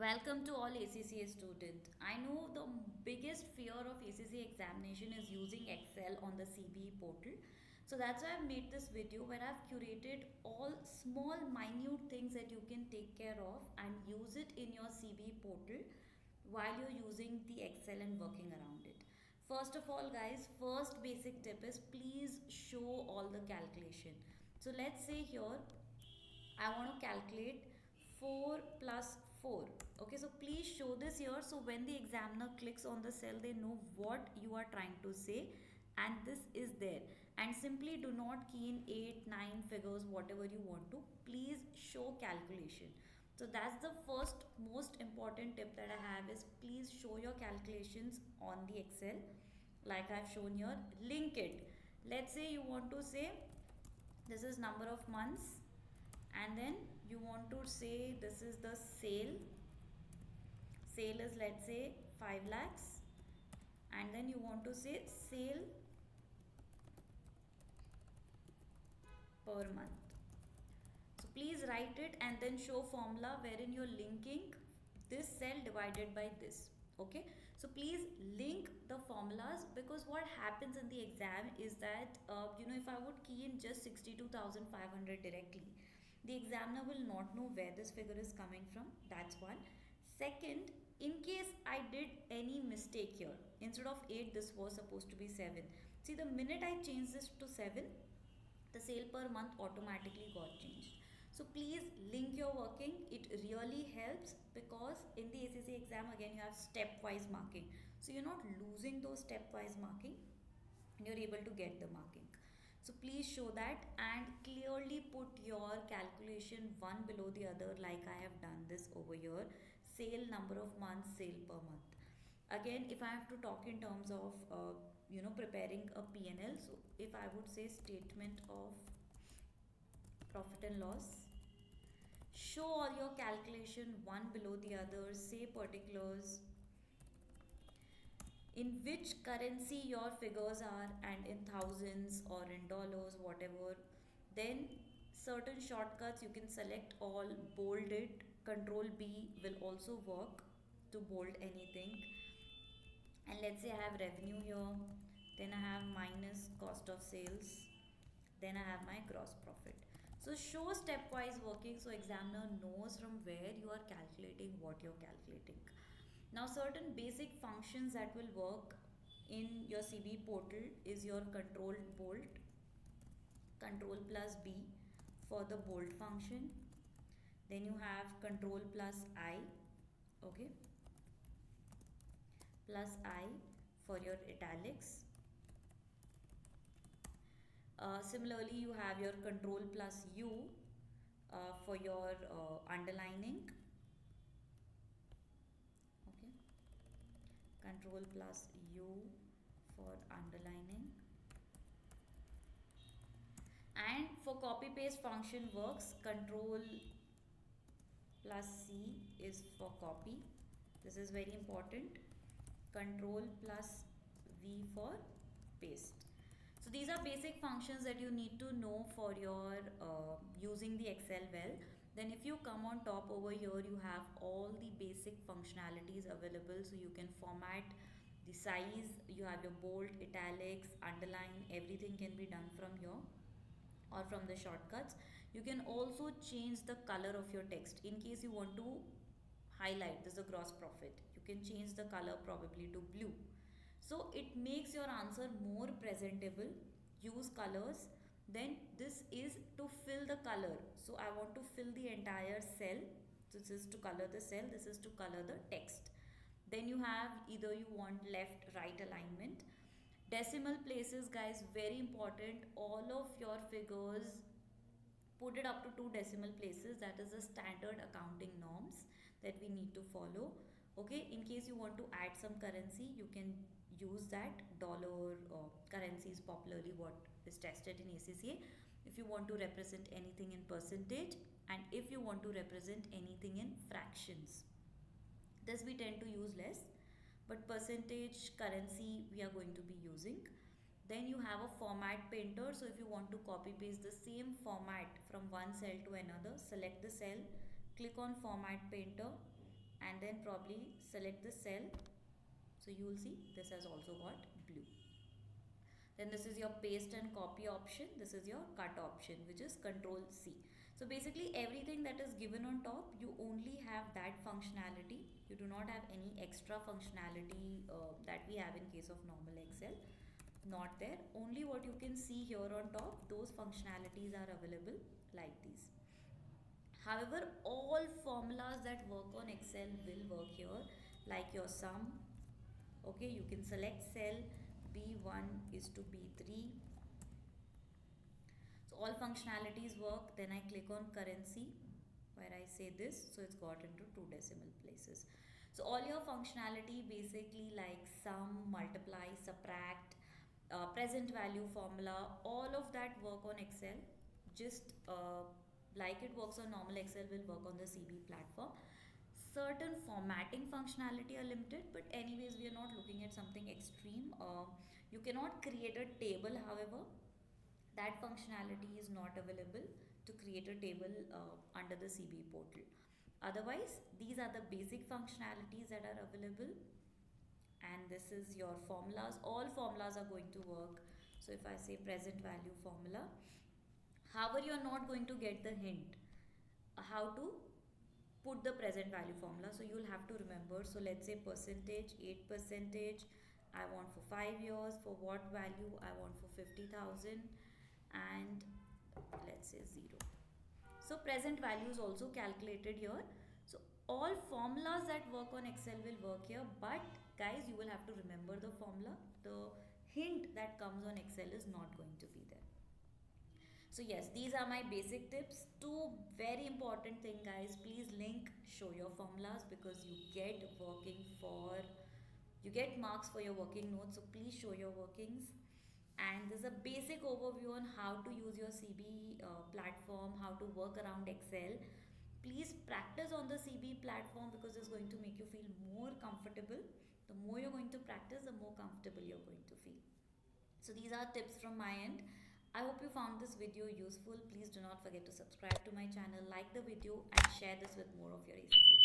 Welcome to all ACCA students. I know the biggest fear of ACCA examination is using Excel on the CBE portal. So that's why I've made this video where I've curated all small minute things that you can take care of and use it in your CBE portal while you're using the Excel and working around it. First of all guys, first basic tip is please show all the calculation. So let's say here I want to calculate 4 plus 4. Okay, so please show this here so when the examiner clicks on the cell, they know what you are trying to say and this is there. And simply do not key in 8, 9 figures, whatever you want to. Please show calculation. So that's the first most important tip that I have is please show your calculations on the Excel like I've shown here. Link it. Let's say you want to say this is number of months and then you want to say this is the sale is let's say 5 lakhs and then you want to say sale per month. So please write it and then show formula wherein you're linking this cell divided by this. Okay, so please link the formulas because what happens in the exam is that if I would key in just 62,500 directly, the examiner will not know where this figure is coming from. That's one. Second, in case I did any mistake here, instead of 8 this was supposed to be 7. See, the minute I change this to 7, the sale per month automatically got changed. So please link your working. It really helps because in the ACC exam again you have stepwise marking. So you're not losing those stepwise marking and you're able to get the marking. So please show that and clearly put your calculation one below the other like I have done this over here. Sale number of months, sale per month. Again, if I have to talk in terms of preparing a P&L, so if I would say statement of profit and loss, show all your calculation one below the other, say particulars, in which currency your figures are and in thousands or in dollars, whatever. Then certain shortcuts you can select all, bold it. Control B will also work to bold anything. And let's say I have revenue here, then I have minus cost of sales, then I have my gross profit. So show stepwise working so examiner knows from where you are calculating what you're calculating. Now certain basic functions that will work in your CB portal is your control bold, control plus B for the bold function. Then you have control plus I, okay, plus I for your italics. Similarly, you have your control plus U for your underlining. Okay, control plus U for underlining. And for copy paste function works, control plus C is for copy. This is very important. Control plus V for paste. So these are basic functions that you need to know for your using the Excel well. Then if you come on top over here, you have all the basic functionalities available. So you can format the size, you have your bold, italics, underline, everything can be done from here or from the shortcuts. You can also change the color of your text in case you want to highlight this is a gross profit. You can change the color probably to blue. So it makes your answer more presentable. Use colors. Then this is to fill the color. So I want to fill the entire cell. This is to color the cell. This is to color the text. Then you have either you want left, right alignment. Decimal places, guys, very important. All of your figures, put it up to 2 decimal places. That is the standard accounting norms that we need to follow. Okay, in case you want to add some currency, you can use that. Dollar currency is popularly what is tested in ACCA. If you want to represent anything in percentage and if you want to represent anything in fractions, this we tend to use less, but percentage currency we are going to be using. Then you have a format painter. So if you want to copy paste the same format from one cell to another, select the cell, click on format painter and and then probably select the cell. So you will see this has also got blue. Then this is your paste and copy option. This is your cut option, which is Control C. So basically everything that is given on top, you only have that functionality. You do not have any extra functionality that we have in case of normal Excel. Not there. Only what you can see here on top, those functionalities are available like these. However, all formulas that work on Excel will work here, like your sum. Okay, you can select cell B1 is to B3. So all functionalities work. Then I click on currency where I say this, so it's got into 2 decimal places. So all your functionality basically like sum, multiply, subtract, present value formula, all of that work on Excel. Just like it works on normal Excel will work on the CBE platform. Certain formatting functionality are limited, but anyways we are not looking at something extreme. You cannot create a table, however that functionality is not available to create a table under the CBE portal. Otherwise, these are the basic functionalities that are available, and this is your formulas. All formulas are going to work. So if I say present value formula, however you are not going to get the hint how to put the present value formula, so you'll have to remember. So let's say percentage, 8%, I want for 5 years, for what value I want for 50,000, and let's say 0. So present value is also calculated here. So all formulas that work on Excel will work here, but guys, you will have to remember the formula. The hint that comes on Excel is not going to be there. So yes, these are my basic tips. Two very important thing, guys. Please link, show your formulas, because you get marks for your working notes. So please show your workings. And there's a basic overview on how to use your CBE platform, how to work around Excel. Please practice on the CBE platform, because it's going to make you feel more comfortable. The more you're going to practice, the more comfortable you're going to feel. So these are tips from my end. I hope you found this video useful. Please do not forget to subscribe to my channel, like the video, and share this with more of your ACCA